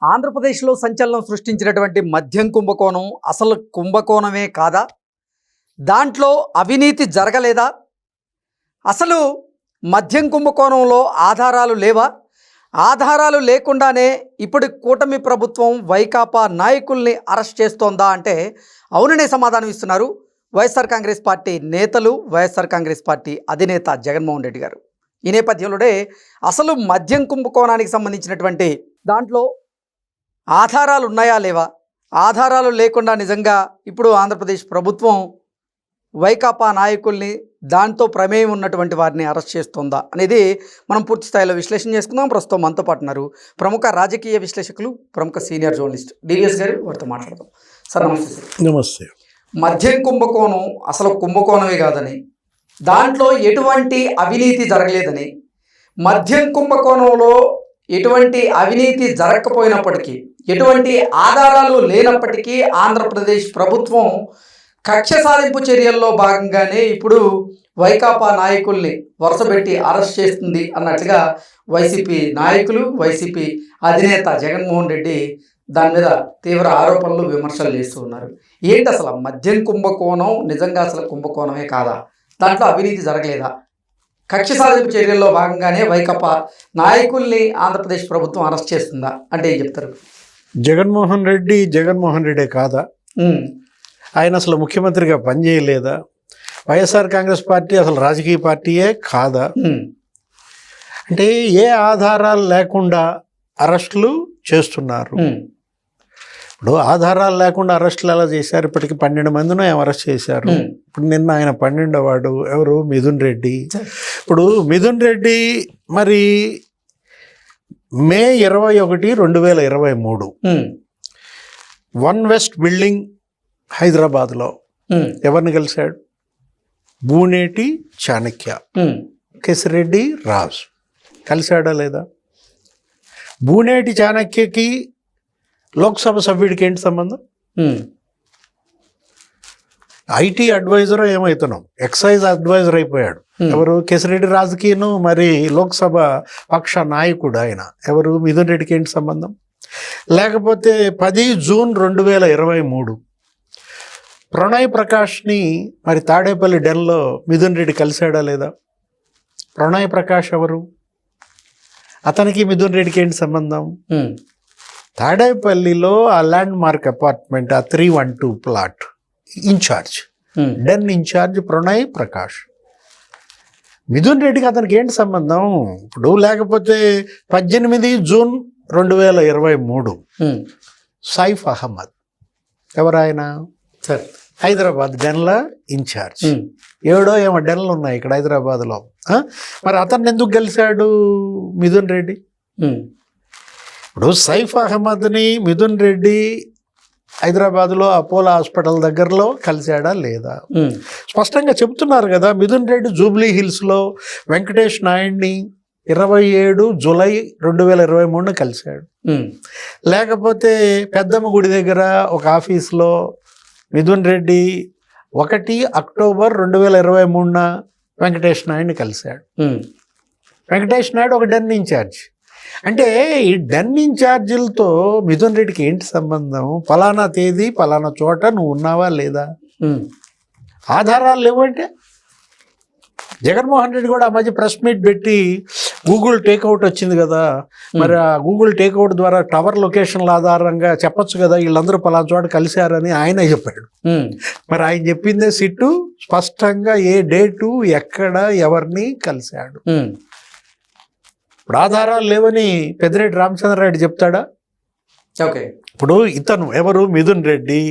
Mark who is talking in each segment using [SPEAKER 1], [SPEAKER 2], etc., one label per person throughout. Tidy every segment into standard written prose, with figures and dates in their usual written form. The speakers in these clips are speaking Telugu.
[SPEAKER 1] ఆంధ్రప్రదేశ్లో సంచలనం సృష్టించినటువంటి మద్యం కుంభకోణం అసలు కుంభకోణమే కాదా? దాంట్లో అవినీతి జరగలేదా? అసలు మద్యం కుంభకోణంలో ఆధారాలు లేవా? ఆధారాలు లేకుండానే ఇప్పుడు కూటమి ప్రభుత్వం వైకాపా నాయకుల్ని అరెస్ట్ చేస్తోందా అంటే అవుననే సమాధానం ఇస్తున్నారు వైఎస్ఆర్ కాంగ్రెస్ పార్టీ నేతలు, వైఎస్ఆర్ కాంగ్రెస్ పార్టీ అధినేత జగన్మోహన్ రెడ్డి గారు. ఈ నేపథ్యంలోనే అసలు మద్యం కుంభకోణానికి సంబంధించినటువంటి దాంట్లో ఆధారాలు ఉన్నాయా లేవా, ఆధారాలు లేకుండా నిజంగా ఇప్పుడు ఆంధ్రప్రదేశ్ ప్రభుత్వం వైకాపా నాయకుల్ని, దాంతో ప్రమేయం ఉన్నటువంటి వారిని అరెస్ట్ చేస్తుందా అనేది మనం పూర్తి స్థాయిలో విశ్లేషణ చేసుకుందాం. ప్రస్తుతం మనతో పాటు ఉన్నారు ప్రముఖ రాజకీయ విశ్లేషకులు, ప్రముఖ సీనియర్ జర్నలిస్ట్ డివిఎస్ గారు. వారితో మాట్లాడదాం. సార్ నమస్తే. సార్
[SPEAKER 2] నమస్తే.
[SPEAKER 1] మద్యం కుంభకోణం అసలు కుంభకోణమే కాదని, దాంట్లో ఎటువంటి అవినీతి జరగలేదని, మద్యం కుంభకోణంలో ఎటువంటి అవినీతి జరగకపోయినప్పటికీ, ఎటువంటి ఆధారాలు లేనప్పటికీ ఆంధ్రప్రదేశ్ ప్రభుత్వం కక్ష సాధింపు చర్యల్లో భాగంగానే ఇప్పుడు వైకాపా నాయకుల్ని వరుసపెట్టి అరెస్ట్ చేస్తుంది అన్నట్లుగా వైసీపీ నాయకులు, వైసీపీ అధినేత జగన్మోహన్ రెడ్డి దాని మీద తీవ్ర ఆరోపణలు, విమర్శలు చేస్తూ ఉన్నారు. ఏంటి అసలు మద్యం కుంభకోణం నిజంగా అసలు కుంభకోణమే కాదా? దాంట్లో అవినీతి జరగలేదా? కక్ష సాధింపు చర్యల్లో భాగంగానే వైకాపా నాయకుల్ని ఆంధ్రప్రదేశ్ ప్రభుత్వం అరెస్ట్ చేస్తుందా అంటే ఏం చెప్తారు?
[SPEAKER 2] జగన్మోహన్ రెడ్డే కాదా? ఆయన అసలు ముఖ్యమంత్రిగా పనిచేయలేదా? వైఎస్ఆర్ కాంగ్రెస్ పార్టీ అసలు రాజకీయ పార్టీయే కాదా? అంటే ఏ ఆధారాలు లేకుండా అరెస్టులు చేస్తున్నారు. ఇప్పుడు ఆధారాలు లేకుండా అరెస్టులు ఎలా చేశారు? ఇప్పటికి 12 మందినో ఏం అరెస్ట్ చేశారు. ఇప్పుడు నిన్న ఆయన 12వ వాడు ఎవరు? మిథున్ రెడ్డి. ఇప్పుడు మిథున్ రెడ్డి మరి మే 21, 2023 వన్ వెస్ట్ బిల్డింగ్ హైదరాబాద్లో ఎవరిని కలిశాడు? బూనేటి చాణక్య, కేసిరెడ్డి రాజు కలిశాడా లేదా? బూనేటి చాణక్యకి లోక్సభ సభ్యుడికి ఏంటి సంబంధం? ఐటీ అడ్వైజర్ ఏమవుతున్నాం, ఎక్సైజ్ అడ్వైజర్ అయిపోయాడు. ఎవరు? కేసిరెడ్డి రాజుకిను మరి లోక్సభ పక్ష నాయకుడు ఆయన ఎవరు? మిథున్ రెడ్డికి ఏంటి సంబంధం? లేకపోతే 10 జూన్ 2023 ప్రణయ్ ప్రకాష్ని మరి తాడేపల్లి డెన్లో మిథున్ రెడ్డి కలిశాడా లేదా? ప్రణయ్ ప్రకాష్ ఎవరు? అతనికి మిథున్ రెడ్డికి ఏంటి సంబంధం? తాడేపల్లిలో ఆ ల్యాండ్ మార్క్ అపార్ట్మెంట్, ఆ 312 plot incharge, den incharge Pranay Prakash. Mithun రెడ్డికి అతనికి ఏంటి సంబంధం? ఇప్పుడు లేకపోతే 18 జూన్ 2023 సైఫ్ అహ్మద్ ఎవరాయన? సార్ హైదరాబాద్ డెన్ల ఇన్ఛార్జ్. 7 ఏమో డెన్లు ఉన్నాయి ఇక్కడ హైదరాబాద్లో. మరి అతన్ని ఎందుకు కలిశాడు మిథున్ రెడ్డి? ఇప్పుడు సైఫ్ అహ్మద్ని మిథున్ రెడ్డి హైదరాబాద్లో అపోలో హాస్పిటల్ దగ్గరలో కలిశాడా లేదా? స్పష్టంగా చెబుతున్నారు కదా. మిథున్ రెడ్డి జూబ్లీ హిల్స్లో వెంకటేష్ నాయుడిని 27 జూలై 2023 కలిశాడు. లేకపోతే పెద్దమ్మ గుడి దగ్గర ఒక ఆఫీస్లో మిథున్ రెడ్డి 1 అక్టోబర్ 2023 వెంకటేష్ నాయుడిని కలిశాడు. వెంకటేష్ నాయుడు ఒక డెన్ ఇన్ఛార్జ్. అంటే ఈ డెన్ ఇన్ఛార్జీలతో మిథున్ రెడ్డికి ఏంటి సంబంధం? ఫలానా తేదీ ఫలానా చోట నువ్వు ఉన్నావా లేదా? ఆధారాలు లేవంటే జగన్మోహన్ రెడ్డి కూడా ఆ మధ్య ప్రెస్ మీట్ పెట్టి గూగుల్ టేక్అవుట్ వచ్చింది కదా, మరి ఆ గూగుల్ టేక్అవుట్ ద్వారా టవర్ లొకేషన్ల ఆధారంగా చెప్పొచ్చు కదా వీళ్ళందరూ పలానా చోట కలిశారని ఆయన చెప్పాడు. మరి ఆయన చెప్పిందే సిట్టు స్పష్టంగా ఏ డేటు, ఎక్కడ, ఎవరిని కలిశాడు. ఇప్పుడు ఆధారాలు లేవని పెద్దిరెడ్డి రామచంద్రారెడ్డి చెప్తాడా?
[SPEAKER 1] ఓకే. ఇప్పుడు
[SPEAKER 2] ఇతను ఎవరు? మిథున్ రెడ్డి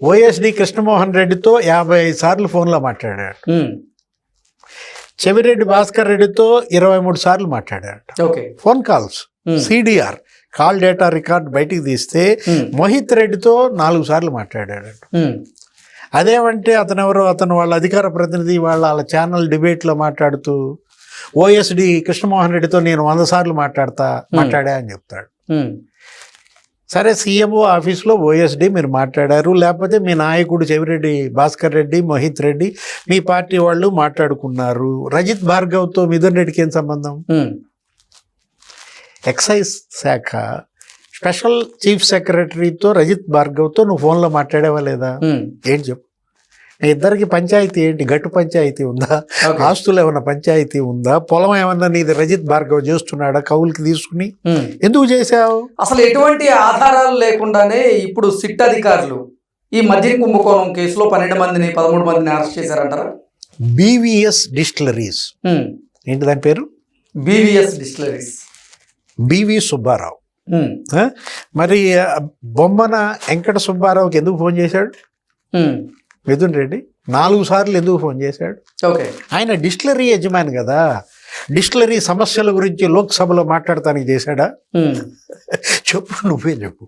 [SPEAKER 2] ఓఎస్డి కృష్ణమోహన్ రెడ్డితో 55 సార్లు ఫోన్లో మాట్లాడాడు. చెవిరెడ్డి భాస్కర్ రెడ్డితో 23 సార్లు మాట్లాడాడు. Phone calls, CDR call data record బయటికి తీస్తే మోహిత్ రెడ్డితో 4 సార్లు మాట్లాడాడు. అదేమంటే అతను వాళ్ళ అధికార ప్రతినిధి వాళ్ళ ఛానల్ డిబేట్లో మాట్లాడుతూ ఓఎస్డి కృష్ణమోహన్ రెడ్డితో నేను 100 సార్లు మాట్లాడా అని చెప్తాడు. సరే, సీఎంఓ ఆఫీస్లో ఓఎస్డి మీరు మాట్లాడారు, లేకపోతే మీ నాయకుడు చెవిరెడ్డి భాస్కర్ రెడ్డి, మోహిత్ రెడ్డి మీ పార్టీ వాళ్ళు మాట్లాడుకున్నారు. రజిత్ భార్గవ్తో మిథున్ రెడ్డికి ఏం సంబంధం? ఎక్సైజ్ శాఖ స్పెషల్ చీఫ్ సెక్రటరీతో రజిత్ భార్గవ్తో నువ్వు ఫోన్లో మాట్లాడేవా లేదా? ఏంటి చెప్పు. ఇద్దరికి పంచాయతీ ఏంటి? గట్టు పంచాయతీ ఉందా? ఆస్తులు ఏమన్నా పంచాయతీ ఉందా? పొలం ఏమన్నా నీది రజిత్ భార్గవ్ చేస్తున్నాడా కౌలుకి తీసుకుని? ఎందుకు చేశావు?
[SPEAKER 1] అసలు ఎటువంటి ఆధారాలు లేకుండానే ఇప్పుడు సిట్ అధికారులు ఈ మద్యం కుంభకోణం కేసులో 13 మందిని అరెస్ట్ చేశారంటారా?
[SPEAKER 2] బీవీఎస్ డిస్టిలరీస్, ఏంటి దాని పేరు?
[SPEAKER 1] BVS distilleries,
[SPEAKER 2] B V Subbarao. మరి బొమ్మన వెంకట సుబ్బారావుకి ఎందుకు ఫోన్ చేశాడు మిథున్ రెడ్డి? 4 సార్లు ఎందుకు ఫోన్ చేశాడు?
[SPEAKER 1] ఓకే,
[SPEAKER 2] ఆయన డిస్టిలరీ యజమాని కదా. డిస్టిలరీ సమస్యల గురించి లోక్సభలో మాట్లాడటానికి చేశాడా? చెప్పు, నువ్వే చెప్పు.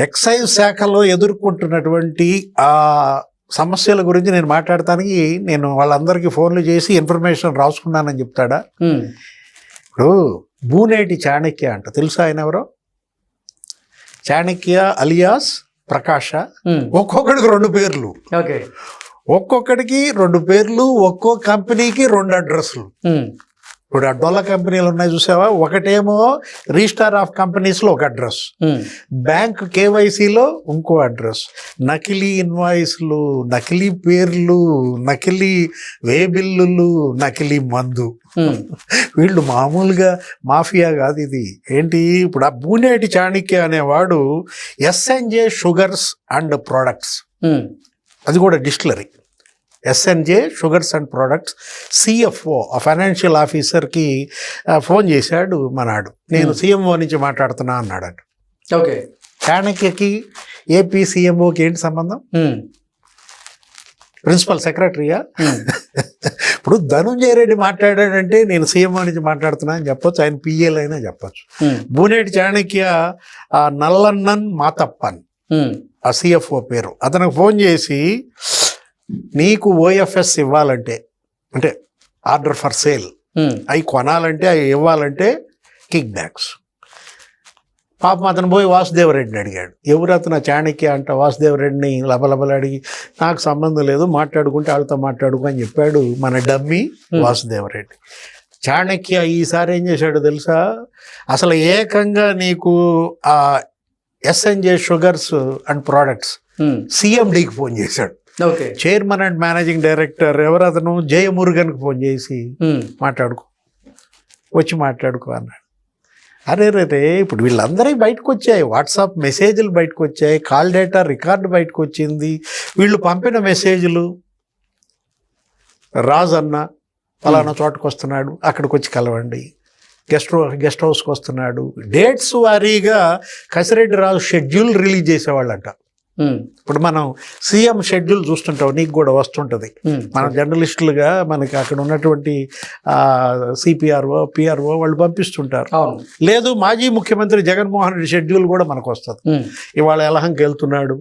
[SPEAKER 2] ఎక్సైజ్ శాఖలో ఎదుర్కొంటున్నటువంటి ఆ సమస్యల గురించి నేను మాట్లాడటానికి నేను వాళ్ళందరికీ ఫోన్లు చేసి ఇన్ఫర్మేషన్ రాసుకున్నానని చెప్తాడా? ఇప్పుడు బూనేటి చాణక్య అంట, తెలుసా ఆయన ఎవరో? చాణక్య అలియాస్ ప్రకాష. ఒక్కొక్కడికి 2 పేర్లు,
[SPEAKER 1] ఓకే,
[SPEAKER 2] ఒక్కొక్కడికి 2 పేర్లు, ఒక్కో కంపెనీకి 2 అడ్రస్లు. ఇప్పుడు ఆ డొల్ల కంపెనీలు ఉన్నాయి చూసావా, ఒకటేమో రిజిస్టార్ ఆఫ్ కంపెనీస్లో ఒక అడ్రస్, బ్యాంక్ కేవైసీలో ఇంకో అడ్రస్, నకిలీ ఇన్వాయిస్లు, నకిలీ పేర్లు, నకిలీ వే బిల్లులు, నకిలీ మందు. వీళ్ళు మామూలుగా మాఫియా కాదు ఇది. ఏంటి ఇప్పుడు ఆ బూనేటి చాణక్య అనేవాడు ఎస్ఎన్జే షుగర్స్ అండ్ ప్రొడక్ట్స్, అది కూడా distillery. SNJ sugars and products CFO, ఆ ఫైనాన్షియల్ ఆఫీసర్కి ఫోన్ చేశాడు మనాడు. నేను సీఎంఓ నుంచి మాట్లాడుతున్నా అన్నాడు.
[SPEAKER 1] ఓకే,
[SPEAKER 2] చాణక్యకి ఏపీ సీఎంఓకి ఏంటి సంబంధం? ప్రిన్సిపల్ సెక్రటరీయా? ఇప్పుడు ధనుంజయ రెడ్డి మాట్లాడాడంటే నేను సీఎంఓ నుంచి మాట్లాడుతున్నా అని చెప్పొచ్చు, ఆయన పిఏలు అయినా చెప్పొచ్చు. బూనేటి చాణక్య నల్లన్నన్ మాతప్పన్ ఆ సిఎఫ్ఓ పేరు. అతనికి ఫోన్ చేసి నీకు ఓఎఫ్ఎస్ ఇవ్వాలంటే, అంటే ఆర్డర్ ఫర్ సేల్, అవి కొనాలంటే అవి ఇవ్వాలంటే కిక్ బ్యాక్స్. పాపం అతను పోయి వాసుదేవరెడ్డిని అడిగాడు. ఎవరు అతను? చాణక్య అంట. వాసుదేవరెడ్డిని లబలబలు అడిగి నాకు సంబంధం లేదు, మాట్లాడుకుంటే వాళ్ళతో మాట్లాడుకో అని చెప్పాడు మన డమ్మీ వాసుదేవరెడ్డి. చాణక్య ఈసారి ఏం చేశాడు తెలుసా? అసలు ఏకంగా నీకు ఆ ఎస్ఎన్జే షుగర్స్ అండ్ ప్రొడక్ట్స్ సిఎండికి ఫోన్ చేశాడు. చైర్మన్ అండ్ మేనేజింగ్ డైరెక్టర్ ఎవరు అతను? జయమురుగన్కి ఫోన్ చేసి వచ్చి మాట్లాడుకో అన్నాడు. అరే రే, ఇప్పుడు వీళ్ళందరికీ బయటకు వచ్చాయి, వాట్సాప్ మెసేజ్లు బయటకు వచ్చాయి, కాల్ డేటా రికార్డు బయటకు వచ్చింది, వీళ్ళు పంపిన మెసేజ్లు. రాజు అన్న ఫలానా చోటుకు వస్తున్నాడు, అక్కడికి వచ్చి కలవండి, గెస్ట్ హౌస్కి వస్తున్నాడు. డేట్స్ వారీగా కసిరెడ్డి రాజు షెడ్యూల్ రిలీజ్ చేసేవాళ్ళంట. ఇప్పుడు మనం సీఎం షెడ్యూల్ చూస్తుంటాం, నీకు కూడా వస్తుంటుంది. మన జర్నలిస్టులుగా మనకి అక్కడ ఉన్నటువంటి సిపిఆర్ఓ పిఆర్ఓ వాళ్ళు పంపిస్తుంటారు. లేదు, మాజీ ముఖ్యమంత్రి జగన్మోహన్ రెడ్డి షెడ్యూల్ కూడా మనకు వస్తుంది. ఇవాళ ఎలహంకి వెళ్తున్నాడు,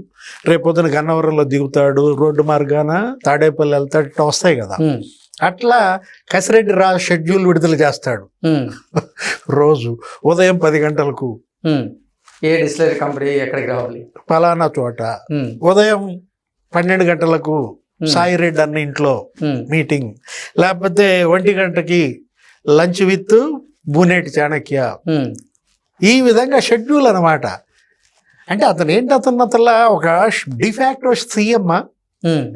[SPEAKER 2] రేపొద్దున గన్నవరంలో దిగుతాడు, రోడ్డు మార్గాన తాడేపల్లి వెళ్తాడు, ఇట్లా వస్తాయి కదా. అట్లా కసిరెడ్డి రాజు షెడ్యూల్ విడుదల చేస్తాడు. రోజు ఉదయం 10 గంటలకు
[SPEAKER 1] ఏ డిస్టిలరీ కంపెనీ ఎక్కడికి రావాలి,
[SPEAKER 2] ఫలానా చోట. ఉదయం 12 గంటలకు సాయిరెడ్డి అన్న ఇంట్లో మీటింగ్, లేకపోతే 1 గంటకి లంచ్ విత్ బూనేటి చాణక్య. ఈ విధంగా షెడ్యూల్ అనమాట. అంటే అతను ఏంటి, అతను ఒక డిఫాక్టో సీఎం.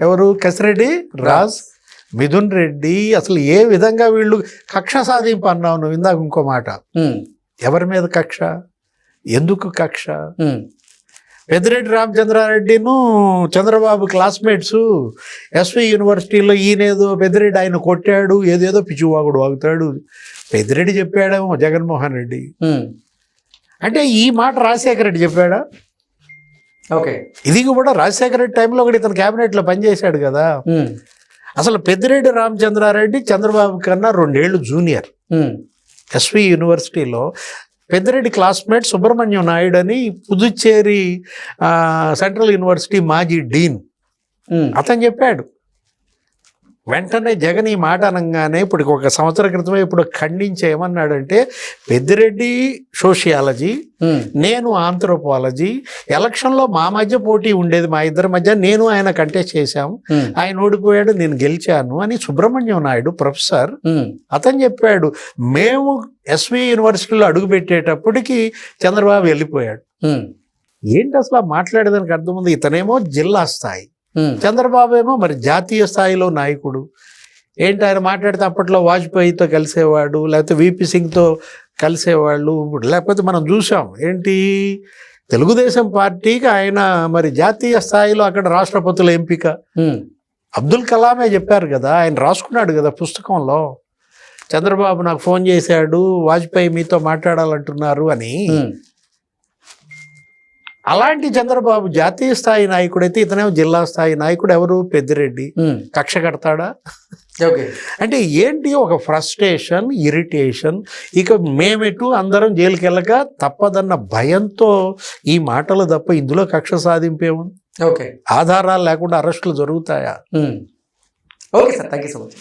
[SPEAKER 2] ఎవరు? కసిరెడ్డి రాజ్, మిథున్ రెడ్డి. అసలు ఏ విధంగా వీళ్ళు కక్ష సాధింపు అన్నావు నువ్వు ఇందాక ఇంకో మాట. ఎవరి మీద కక్ష? ఎందుకు కక్ష? పెద్దిరెడ్డి రామచంద్రారెడ్డిను చంద్రబాబు క్లాస్మేట్స్ ఎస్వి యూనివర్సిటీలో ఈయనేదో పెద్దిరెడ్డి ఆయన కొట్టాడు, ఏదేదో పిచ్చివాగుడు వాగుతాడు. పెద్దిరెడ్డి చెప్పాడేమో జగన్మోహన్ రెడ్డి. అంటే ఈ మాట రాజశేఖర రెడ్డి చెప్పాడా?
[SPEAKER 1] ఓకే,
[SPEAKER 2] ఇది కూడా రాజశేఖర రెడ్డి టైంలో కూడా ఇతను క్యాబినెట్లో పనిచేశాడు కదా. అసలు పెద్దిరెడ్డి రామచంద్రారెడ్డి చంద్రబాబు కన్నా 2 ఏళ్ళు జూనియర్. ఎస్వి యూనివర్సిటీలో పెద్దిరెడ్డి క్లాస్మేట్ సుబ్రహ్మణ్యం నాయుడు అని పుదుచ్చేరి సెంట్రల్ యూనివర్సిటీ మాజీ డీన్, అతను చెప్పాడు వెంటనే జగన్ ఈ మాట అనగానే ఇప్పుడు ఒక సంవత్సరం క్రితమే ఇప్పుడు ఖండించి ఏమన్నాడంటే పెద్దిరెడ్డి సోషియాలజీ, నేను ఆంథ్రోపాలజీ, ఎలక్షన్లో మా మధ్య పోటీ ఉండేది, మా ఇద్దరి మధ్య, నేను ఆయన కంటెస్ట్ చేశాము, ఆయన ఓడిపోయాడు, నేను గెలిచాను అని సుబ్రహ్మణ్యం నాయుడు ప్రొఫెసర్ అతను చెప్పాడు. మేము ఎస్వి యూనివర్సిటీలో అడుగు పెట్టేటప్పటికి చంద్రబాబు వెళ్ళిపోయాడు. ఏంటి అసలు మాట్లాడేదానికి అర్థం ఉంది? ఇతనేమో జిల్లా స్థాయి, చంద్రబాబు ఏమో మరి జాతీయ స్థాయిలో నాయకుడు. ఏంటి ఆయన మాట్లాడితే అప్పట్లో వాజ్పేయితో కలిసేవాడు, లేకపోతే విపి సింగ్తో కలిసేవాళ్ళు. లేకపోతే మనం చూసాం ఏంటి, తెలుగుదేశం పార్టీకి ఆయన మరి జాతీయ స్థాయిలో అక్కడ రాష్ట్రపతుల ఎంపిక. అబ్దుల్ కలామే చెప్పారు కదా, ఆయన రాసుకున్నాడు కదా పుస్తకంలో, చంద్రబాబు నాకు ఫోన్ చేశాడు, వాజ్పేయి మీతో మాట్లాడాలంటున్నారు అని. అలాంటి చంద్రబాబు జాతీయ స్థాయి నాయకుడైతే ఇతనేమో జిల్లా స్థాయి నాయకుడు. ఎవరు? పెద్దిరెడ్డి. కక్ష కడతాడా? అంటే ఏంటి, ఒక ఫ్రస్ట్రేషన్, ఇరిటేషన్. ఇక మేమెటు అందరం జైలుకి వెళ్ళక తప్పదన్న భయంతో ఈ మాటలు తప్ప ఇందులో కక్ష సాధింపేముంది? ఆధారాలు లేకుండా అరెస్టులు జరుగుతాయా?
[SPEAKER 1] Okay sir, thank you so much.